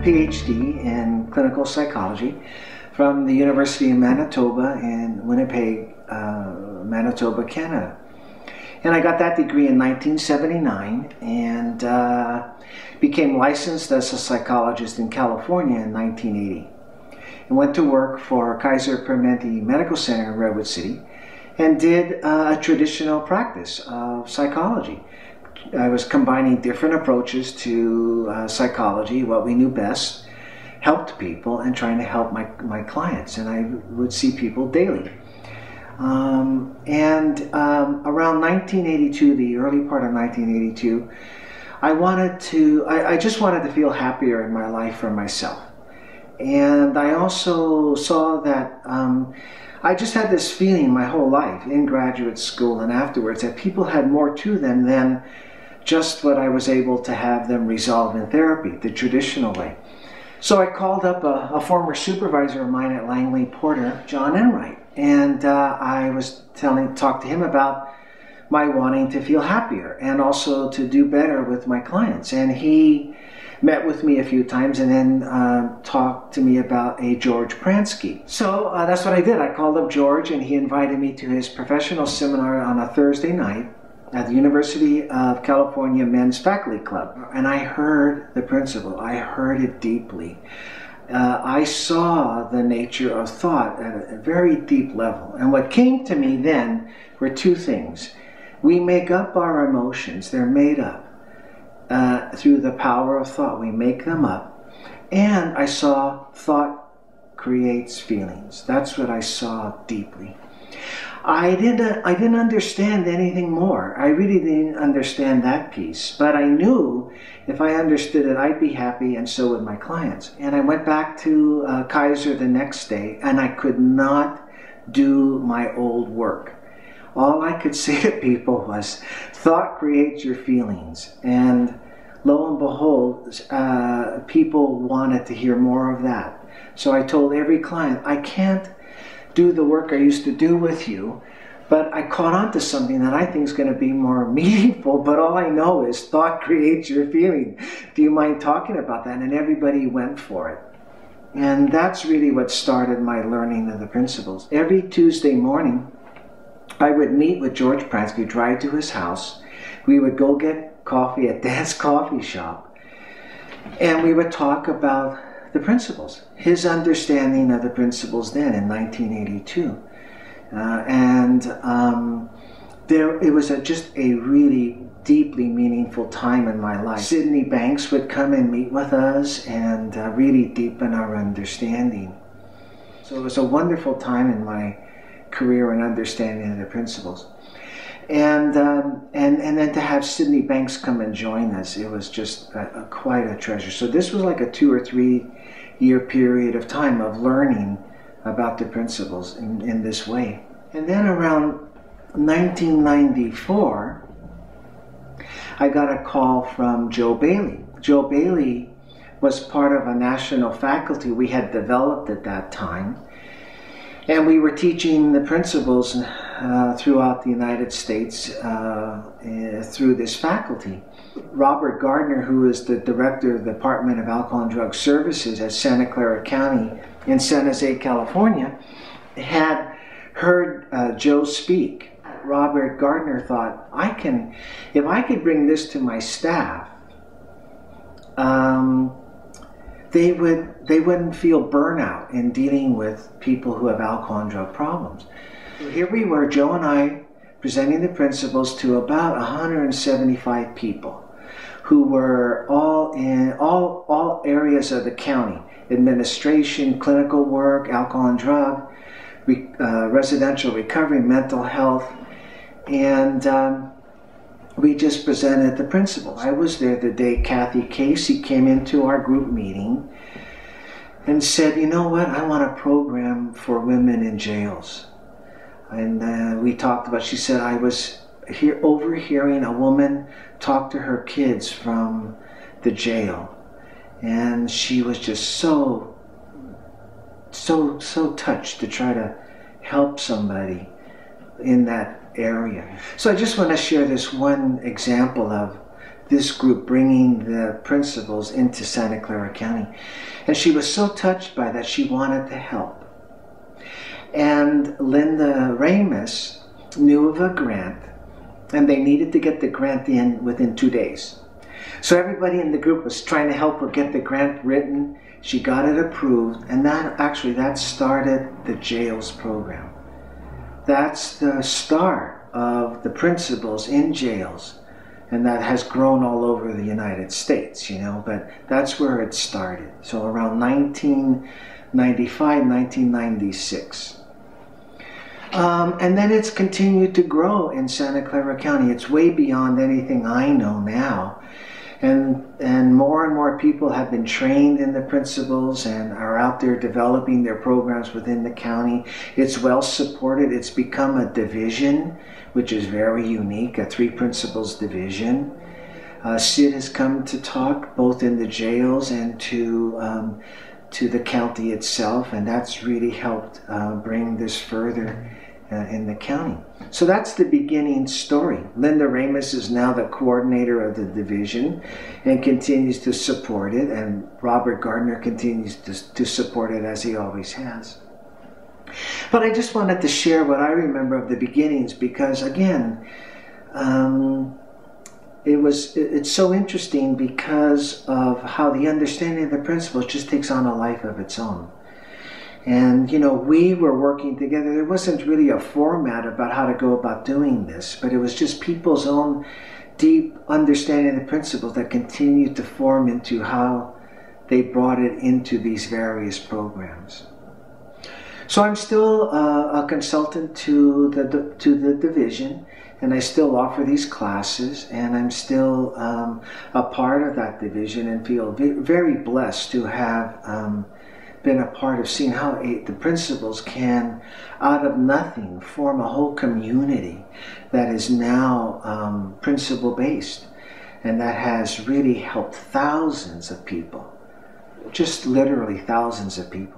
PhD in clinical psychology from the University of Manitoba in Winnipeg, Manitoba, Canada. And I got that degree in 1979 and became licensed as a psychologist in California in 1980. And went to work for Kaiser Permanente Medical Center in Redwood City and did a traditional practice of psychology. I was combining different approaches to psychology, what we knew best, helped people, and trying to help my clients. And I would see people daily. Around 1982, the early part of 1982, I just wanted to feel happier in my life for myself. And I also saw that I just had this feeling my whole life, in graduate school and afterwards, that people had more to them than just what I was able to have them resolve in therapy, the traditional way. So I called up a former supervisor of mine at Langley Porter, John Enright, and I was talk to him about my wanting to feel happier and also to do better with my clients. And he met with me a few times and then talked to me about a George Pransky. So that's what I did. I called up George and he invited me to his professional seminar on a Thursday night at the University of California Men's Faculty Club. And I heard the principle. I heard it deeply. I saw the nature of thought at a very deep level. And what came to me then were two things. We make up our emotions. They're made up through the power of thought. We make them up. And I saw thought creates feelings. That's what I saw deeply. I didn't understand anything more. I really didn't understand that piece. But I knew if I understood it, I'd be happy, and so would my clients. And I went back to Kaiser the next day, and I could not do my old work. All I could say to people was, thought creates your feelings. And lo and behold, people wanted to hear more of that. So I told every client, I can't do the work I used to do with you, but I caught on to something that I think is going to be more meaningful, but all I know is thought creates your feeling. Do you mind talking about that? And everybody went for it. And that's really what started my learning of the principles. Every Tuesday morning, I would meet with George Pransky, drive to his house. We would go get coffee at Dan's Coffee Shop, and we would talk about the principles, his understanding of the principles then in 1982. It was just a really deeply meaningful time in my life. Sydney Banks would come and meet with us and really deepen our understanding. So it was a wonderful time in my career and understanding of the principles. And then to have Sydney Banks come and join us, it was just quite a treasure. So this was like a 2 or 3 year period of time of learning about the principles in this way. And then around 1994, I got a call from Joe Bailey. Joe Bailey was part of a national faculty we had developed at that time. And we were teaching the principles throughout the United States through this faculty. Robert Gardner, who is the director of the Department of Alcohol and Drug Services at Santa Clara County in San Jose, California, had heard Joe speak. Robert Gardner thought, if I could bring this to my staff, they wouldn't feel burnout in dealing with people who have alcohol and drug problems. So here we were, Joe and I, presenting the principles to about 175 people who were all in all areas of the county: administration, clinical work, alcohol and drug, residential recovery, mental health, and we just presented the principles. I was there the day Kathy Casey came into our group meeting and said, you know what, I want a program for women in jails. And we talked about, she said, I was overhearing a woman talk to her kids from the jail. And she was just so touched to try to help somebody in that area. So I just want to share this one example of this group bringing the principles into Santa Clara County. And she was so touched by that she wanted to help. And Linda Ramus knew of a grant, and they needed to get the grant in within 2 days. So everybody in the group was trying to help her get the grant written. She got it approved, and that started the jails program. That's the start of the principles in jails, and that has grown all over the United States, you know, but that's where it started. So around 1995, 1996. And then it's continued to grow in Santa Clara County. It's way beyond anything I know now. And more people have been trained in the principles and are out there developing their programs within the county. It's well supported. It's become a division, which is very unique, a 3 principles division. Sid has come to talk both in the jails and to the county itself, and that's really helped bring this further in the county. So that's the beginning story. Linda Ramus is now the coordinator of the division and continues to support it, and Robert Gardner continues to support it as he always has. But I just wanted to share what I remember of the beginnings because, again, it's so interesting because of how the understanding of the principles just takes on a life of its own. And, you know, we were working together. There wasn't really a format about how to go about doing this, but it was just people's own deep understanding of the principles that continued to form into how they brought it into these various programs. So I'm still a consultant to the division, and I still offer these classes, and I'm still a part of that division and feel very blessed to have been a part of seeing how the principles can, out of nothing, form a whole community that is now principle-based, and that has really helped thousands of people, just literally thousands of people.